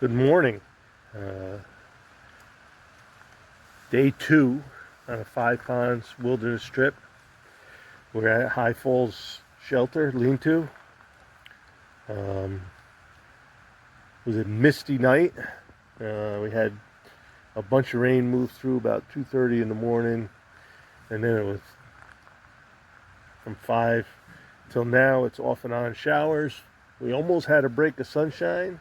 Good morning. Uh, Day 2 on a 5 ponds wilderness trip. We're at High Falls Shelter, lean-to. It was a misty night. We had a bunch of rain move through about 2:30 in the morning, and then it was from 5 till now. It's off and on showers. We almost had a break of sunshine.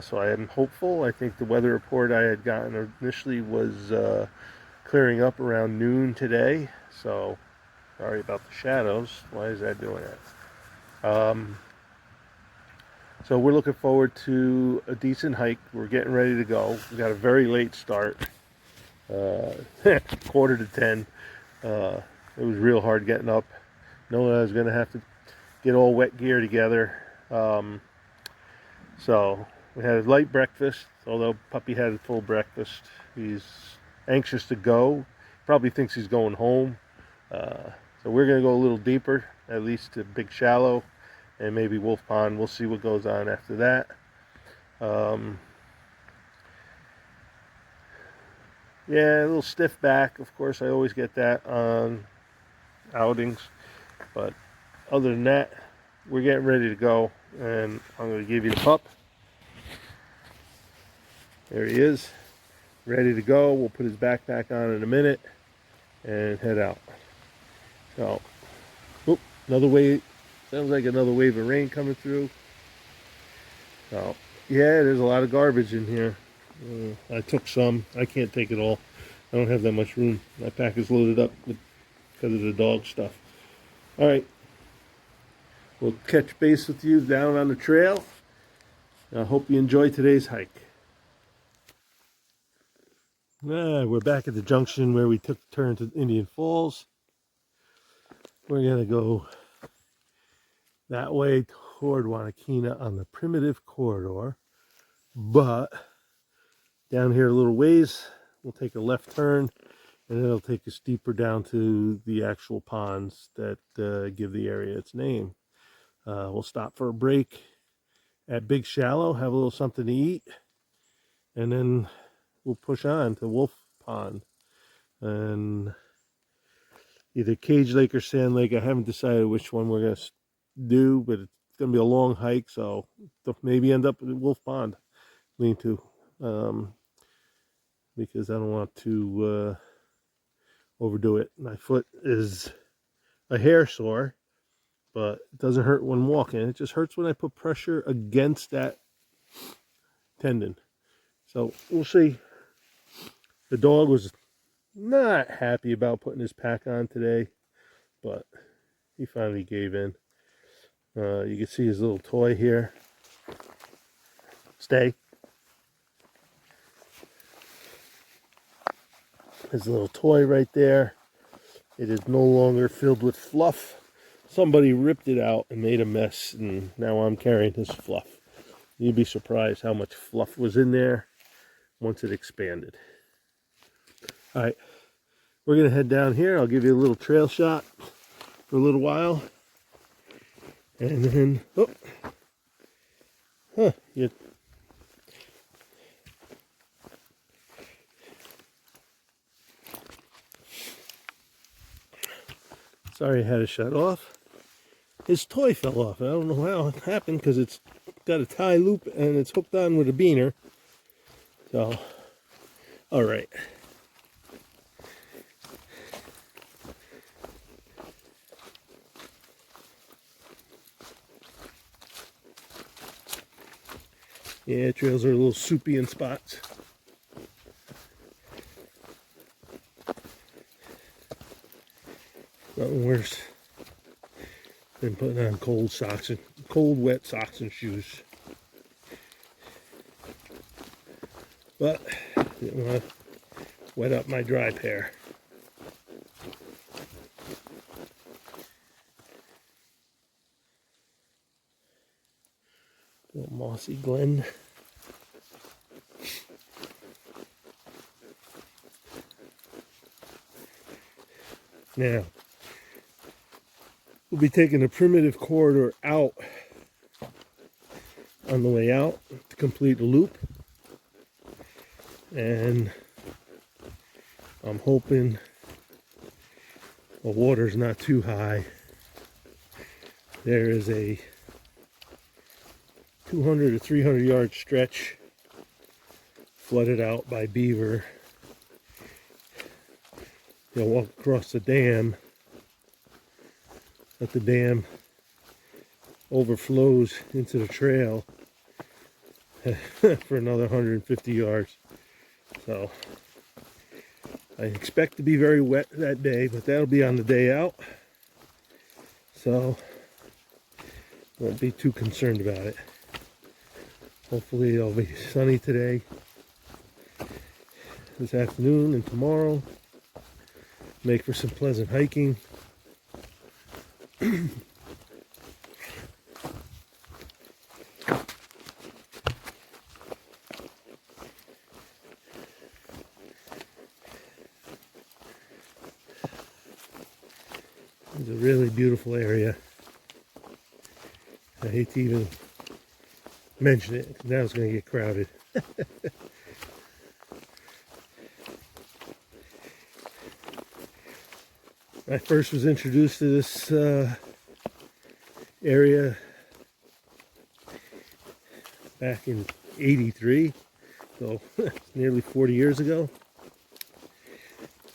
So I am hopeful. I think the weather report I had gotten initially was clearing up around noon today. So sorry about the shadows. Why is that doing that? So we're looking forward to a decent hike. We're getting ready to go. We got a very late start. 9:45. It was real hard getting up, knowing I was going to have to get all wet gear together. So we had a light breakfast, although Puppy had a full breakfast. He's anxious to go. Probably thinks he's going home. So we're going to go a little deeper, at least to Big Shallow and maybe Wolf Pond. We'll see what goes on after that. Yeah, a little stiff back. Of course, I always get that on outings. But other than that, we're getting ready to go. And I'm going to give you the pup. There he is, ready to go. We'll put his backpack on in a minute and head out. So, another wave. Sounds like another wave of rain coming through. So, yeah, there's a lot of garbage in here. I took some. I can't take it all. I don't have that much room. My pack is loaded up because of the dog stuff. All right. We'll catch base with you down on the trail. I hope you enjoy today's hike. We're back at the junction where we took the turn to Indian Falls. We're going to go that way toward Wanakina on the primitive corridor. But down here a little ways, we'll take a left turn, and it'll take us deeper down to the actual ponds that give the area its name. We'll stop for a break at Big Shallow, have a little something to eat, and then we'll push on to Wolf Pond and either Cage Lake or Sand Lake. I haven't decided which one we're going to do, but it's going to be a long hike, so maybe end up at Wolf Pond lean-to, because I don't want to overdo it. My foot is a hair sore, but it doesn't hurt when walking. It just hurts when I put pressure against that tendon. So we'll see. The dog was not happy about putting his pack on today, but he finally gave in. You can see his little toy here. Stay. His little toy right there. It is no longer filled with fluff. Somebody ripped it out and made a mess, and now I'm carrying his fluff. You'd be surprised how much fluff was in there once it expanded. All right, we're going to head down here. I'll give you a little trail shot for a little while. And then, sorry I had to shut off. His toy fell off. I don't know how it happened because it's got a tie loop and it's hooked on with a beaner. So, all right. Yeah, trails are a little soupy in spots. Nothing worse than putting on cold, wet socks and shoes. But I didn't want to wet up my dry pair. Little mossy glen. Now, we'll be taking the primitive corridor out on the way out to complete a loop. And I'm hoping the water's not too high. There is a 200 to 300 yard stretch flooded out by beaver. They'll walk across the dam, but the dam overflows into the trail for another 150 yards. So I expect to be very wet that day, but that'll be on the day out. So won't be too concerned about it. Hopefully it'll be sunny today, this afternoon, and tomorrow. Make for some pleasant hiking. It's a really beautiful area. I hate to even mention it, because now it's going to get crowded. I first was introduced to this area back in '83, so nearly 40 years ago.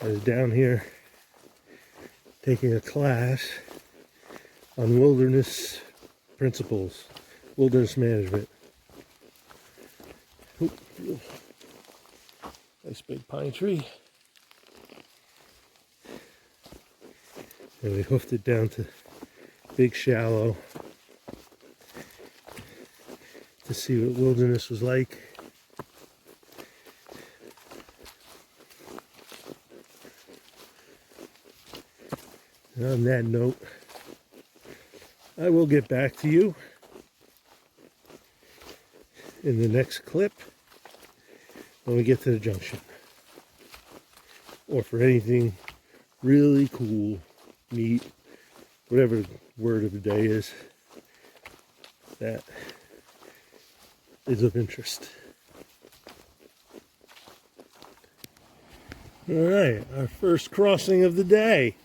I was down here taking a class on wilderness principles, wilderness management. Nice big pine tree. And we hoofed it down to Big Shallow to see what wilderness was like. And on that note, I will get back to you in the next clip when we get to the junction. Or for anything really cool, neat, whatever the word of the day is, that is of interest. All right, our first crossing of the day.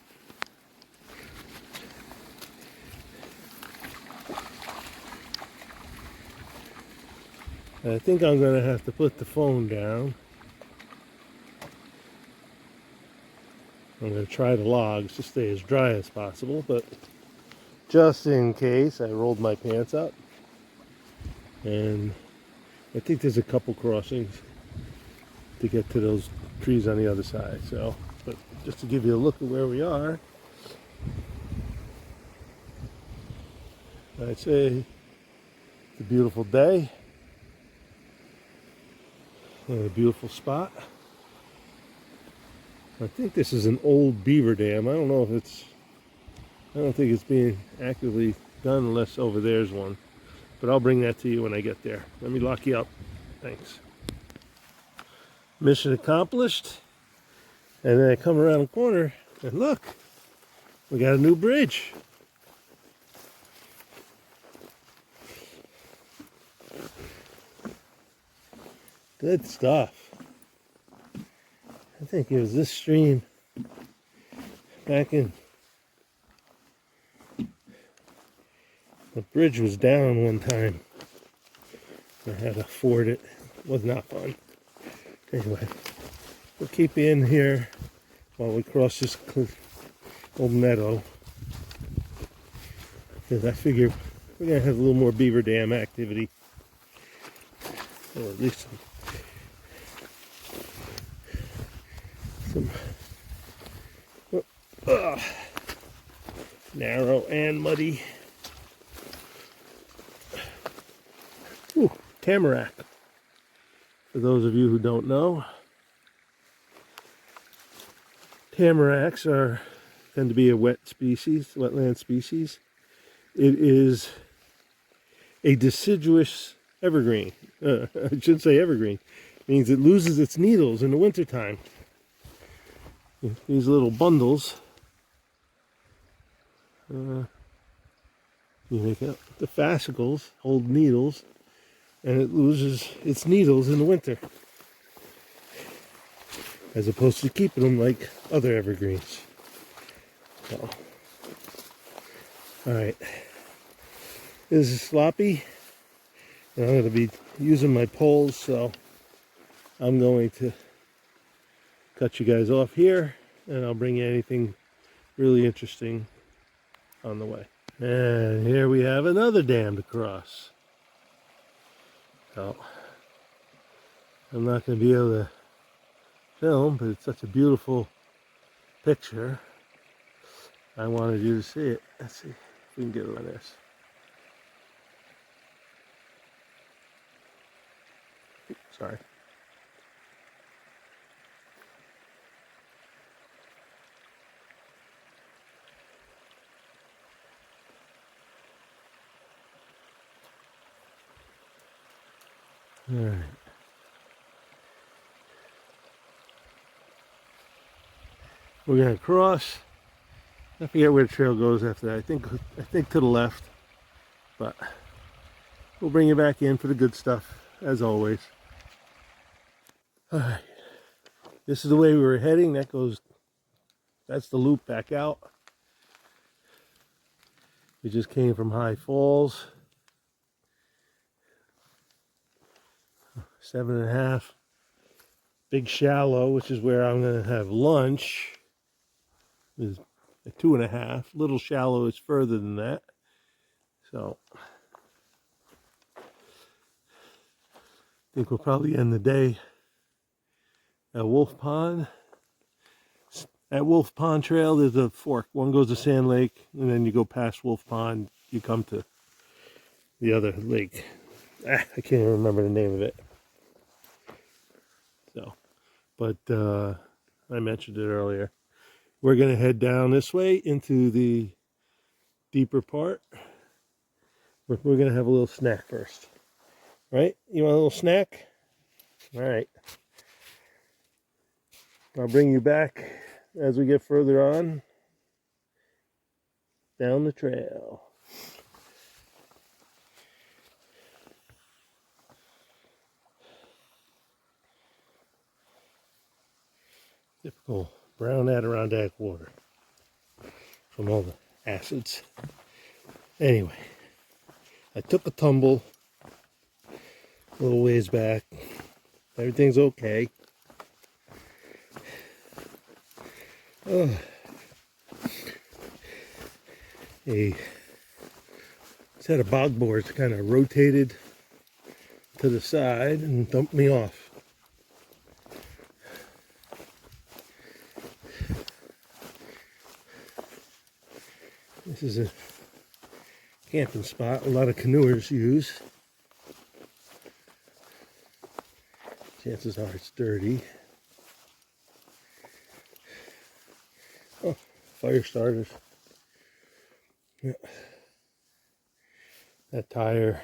I think I'm going to have to put the phone down. I'm going to try the logs to stay as dry as possible, but just in case, I rolled my pants up. And I think there's a couple crossings to get to those trees on the other side. So, but just to give you a look at where we are, I'd say it's a beautiful day. And a beautiful spot. I think this is an old beaver dam. I don't know if I don't think it's being actively done unless over there's one. But I'll bring that to you when I get there. Let me lock you up. Thanks. Mission accomplished. And then I come around the corner and look, we got a new bridge. Good stuff. I think it was this stream back in. The bridge was down one time. I had to ford it. It was not fun. Anyway, we'll keep you in here while we cross this old meadow. Because I figure we're going to have a little more beaver dam activity. Or at least some narrow and muddy. Ooh, tamarack. For those of you who don't know, tamaracks tend to be a wetland species. It is a deciduous evergreen. I shouldn't say evergreen. It means it loses its needles in the wintertime. These little bundles, you make up the fascicles, hold needles, and it loses its needles in the winter, as opposed to keeping them like other evergreens. So, all right, this is sloppy, and I'm going to be using my poles, so I'm going to cut you guys off here, and I'll bring you anything really interesting on the way. And here we have another dam to cross. So I'm not going to be able to film, but it's such a beautiful picture. I wanted you to see it. Let's see if we can get it on this. Oops, sorry. All right. We're gonna cross. I forget where the trail goes after that. I think to the left, but we'll bring you back in for the good stuff as always. All right. This is the way we were heading. That's the loop back out. We just came from High Falls. 7.5. Big Shallow, which is where I'm going to have lunch, is a 2.5. Little Shallow is further than that. So I think we'll probably end the day at Wolf Pond. At Wolf Pond Trail, there's a fork. One goes to Sand Lake, and then you go past Wolf Pond, you come to the other lake. I can't even remember the name of it. So, but I mentioned it earlier. We're going to head down this way into the deeper part. We're going to have a little snack first. Right? You want a little snack? All right. I'll bring you back as we get further on down the trail. Typical brown Adirondack water from all the acids. Anyway, I took a tumble a little ways back. Everything's okay. A set of bog boards kind of rotated to the side and dumped me off. This is a camping spot a lot of canoers use. Chances are it's dirty. Oh, fire starters. Yeah. That tire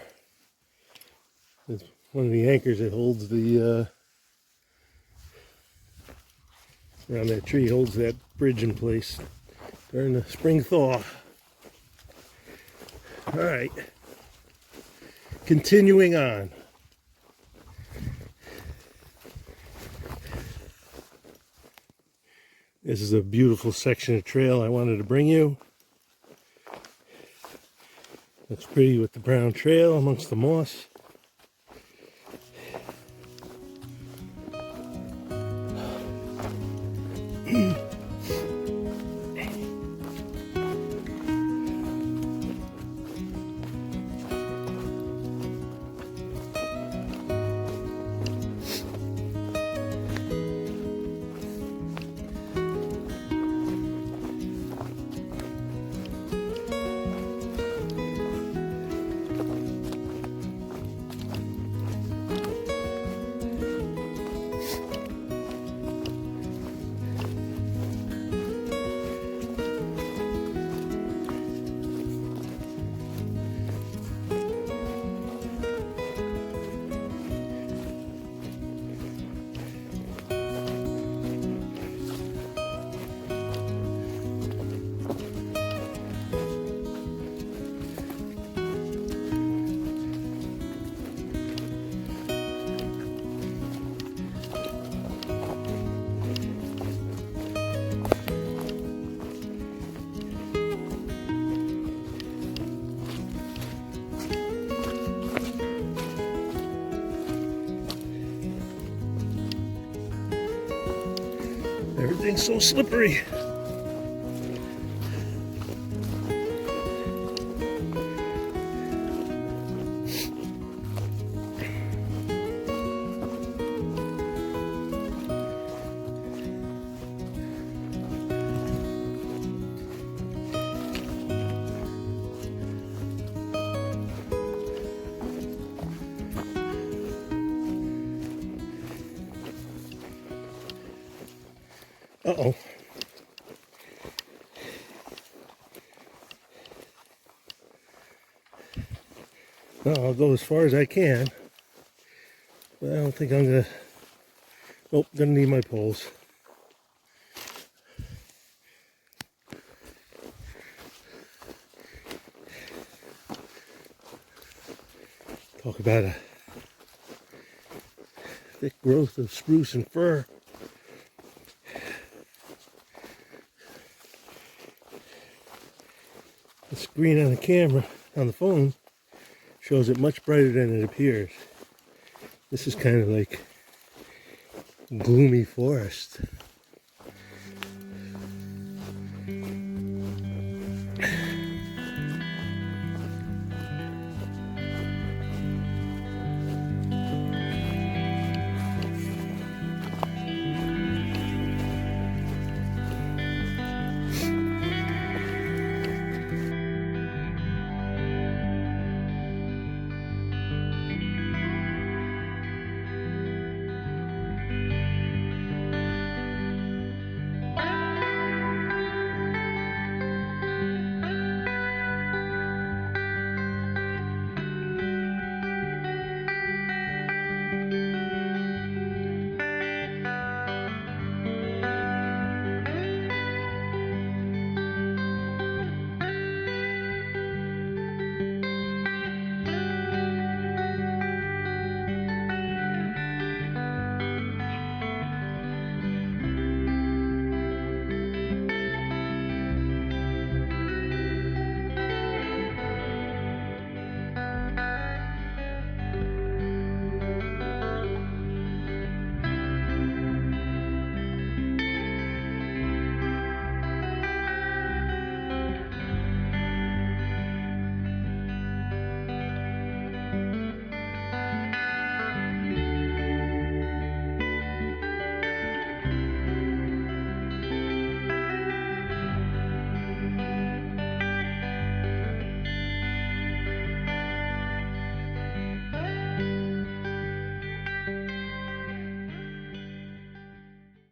is one of the anchors that holds the around that tree, holds that bridge in place during the spring thaw. All right, continuing on. This is a beautiful section of trail I wanted to bring you. Looks pretty with the brown trail amongst the moss. Everything's so slippery. Uh-oh. No, I'll go as far as I can. But I don't think I'm gonna... Nope, gonna need my poles. Talk about a thick growth of spruce and fir. The screen on the camera, on the phone, shows it much brighter than it appears. This is kind of like gloomy forest.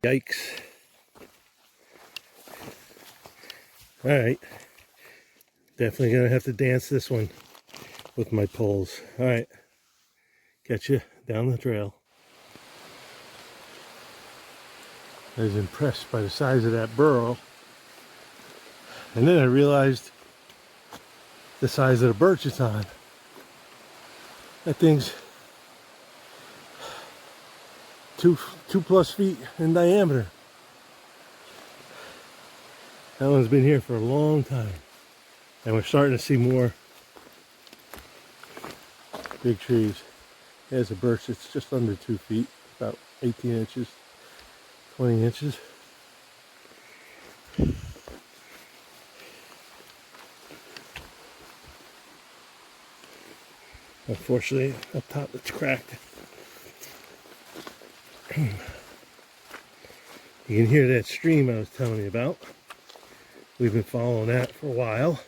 Yikes. Alright. Definitely gonna have to dance this one with my poles. Alright. Catch you down the trail. I was impressed by the size of that burrow. And then I realized the size of the birch it's on. That thing's 2+ feet in diameter. That one's been here for a long time. And we're starting to see more big trees. There's a birch that's just under 2 feet, about 18 inches, 20 inches. Unfortunately, up top it's cracked. You can hear that stream I was telling you about. We've been following that for a while.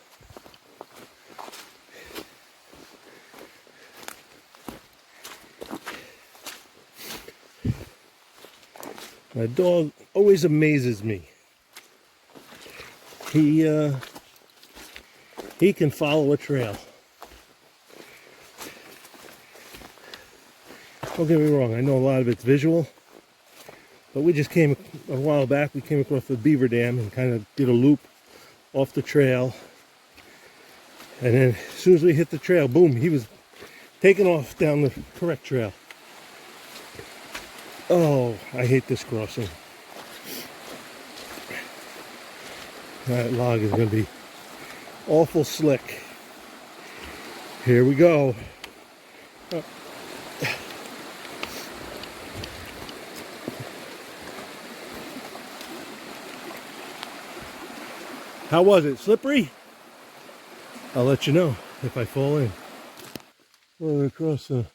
My dog always amazes me. He can follow a trail. Don't get me wrong, I know a lot of it's visual, but we just came a while back, we came across the beaver dam and kind of did a loop off the trail. And then as soon as we hit the trail, boom, he was taking off down the correct trail. Oh, I hate this crossing. That log is going to be awful slick. Here we go. Oh. How was it? Slippery? I'll let you know if I fall in. We're across the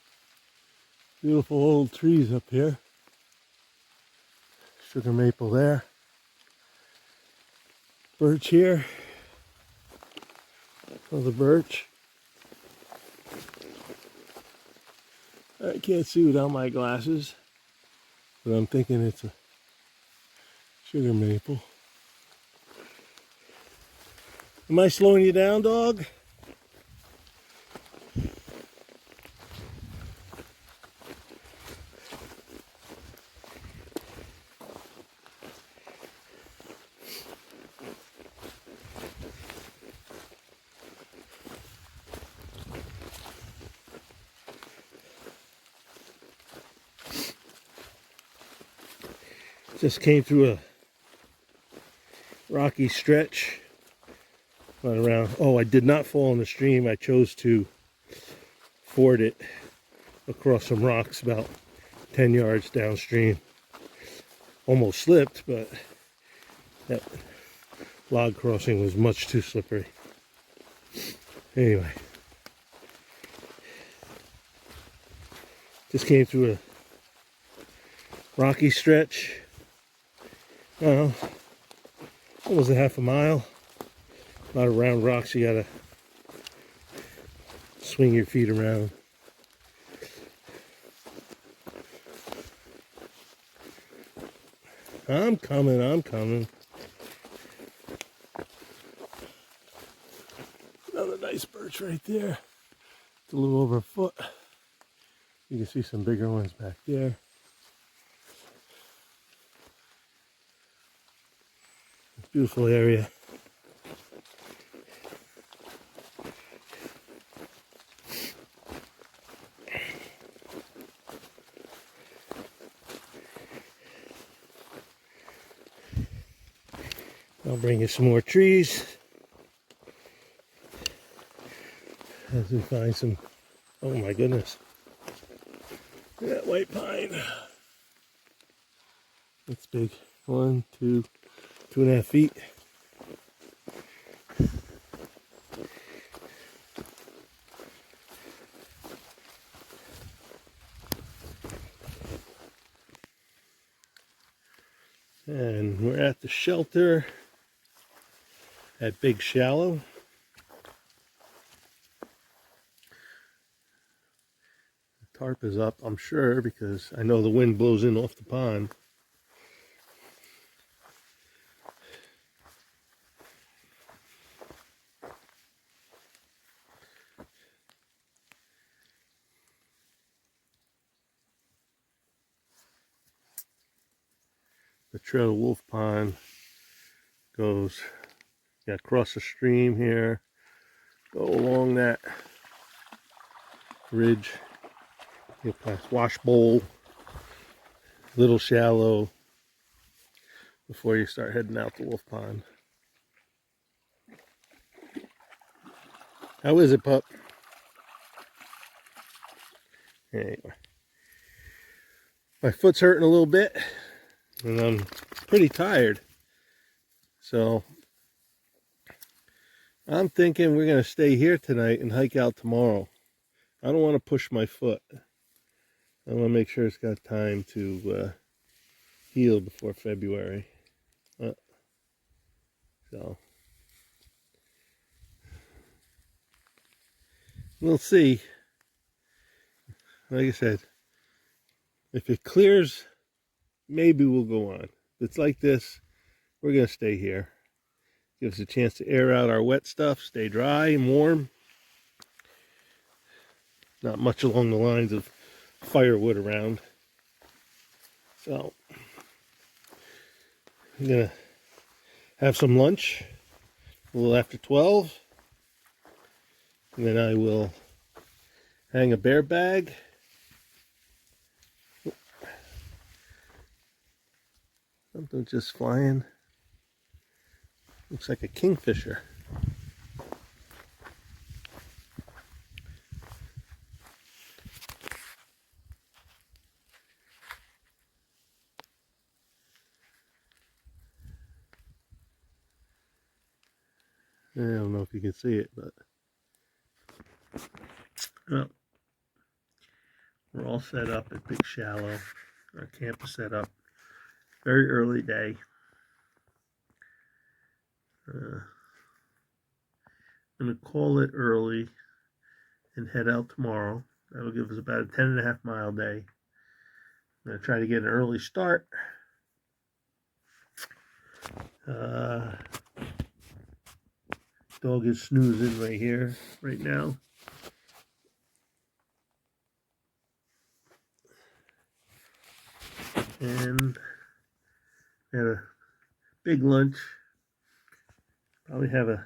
beautiful old trees up here. Sugar maple there. Birch here. Another birch. I can't see without my glasses, but I'm thinking it's a sugar maple. Am I slowing you down, dog? Just came through a rocky stretch. Went around. Oh, I did not fall in the stream. I chose to ford it across some rocks about 10 yards downstream. Almost slipped, but that log crossing was much too slippery. Anyway, just came through a rocky stretch. I don't know, almost a half a mile. A lot of round rocks you gotta swing your feet around. I'm coming. Another nice birch right there. It's a little over a foot. You can see some bigger ones back there. Beautiful area. I'll bring you some more trees as we find some. Oh my goodness. Look at that white pine. It's big. 1, 2, 2.5 feet. And we're at the shelter at Big Shallow. The tarp is up, I'm sure, because I know the wind blows in off the pond. The trail to Wolf Pond goes, across the stream here, go along that ridge, get past Wash Bowl, Little Shallow, before you start heading out to Wolf Pond. How is it, pup? Anyway, my foot's hurting a little bit, and I'm pretty tired. So I'm thinking we're going to stay here tonight and hike out tomorrow. I don't want to push my foot. I want to make sure it's got time to heal before February. So we'll see. Like I said, if it clears, maybe we'll go on. If it's like this, we're going to stay here. Give us a chance to air out our wet stuff, stay dry and warm. Not much along the lines of firewood around. So I'm going to have some lunch a little after 12. And then I will hang a bear bag. Something just flying. Looks like a kingfisher. I don't know if you can see it, but well, we're all set up at Big Shallow. Our camp is set up. Very early day. I'm going to call it early and head out tomorrow. That'll give us about a 10.5 mile day. I'm going to try to get an early start. Dog is snoozing right here, right now. And had a big lunch. Probably have a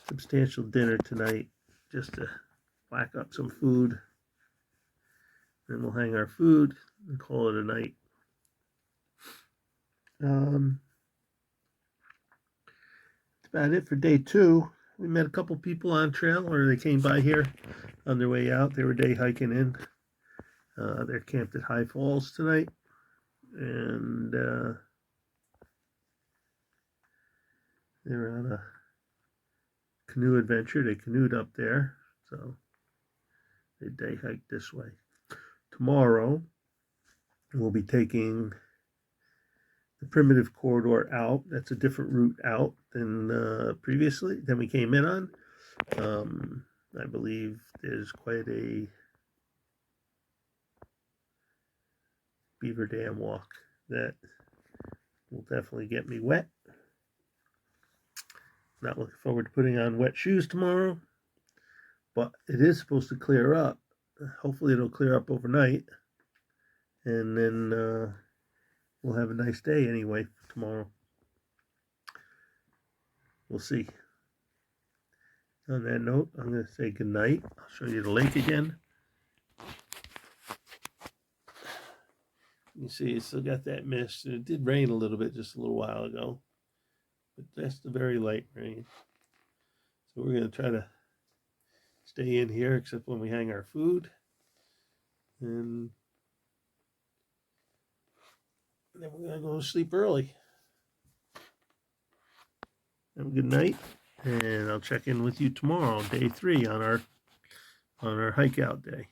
substantial dinner tonight just to whack up some food. Then we'll hang our food and call it a night. That's about it for day 2. We met a couple people on trail, or they came by here on their way out. They were day hiking in. They're camped at High Falls tonight. And they're on a canoe adventure. They canoed up there, so they day hiked this way. Tomorrow, we'll be taking the primitive corridor out. That's a different route out than previously, than we came in on. I believe there's quite a beaver dam walk that will definitely get me wet. Not looking forward to putting on wet shoes tomorrow, but it is supposed to clear up. Hopefully it'll clear up overnight, and then we'll have a nice day anyway tomorrow. We'll see. On that note, I'm going to say goodnight. I'll show you the lake again. You see, it's still got that mist. It did rain a little bit just a little while ago, but that's the very light rain. So we're going to try to stay in here except when we hang our food. And then we're going to go to sleep early. Have a good night, and I'll check in with you tomorrow, day 3 on our hike out day.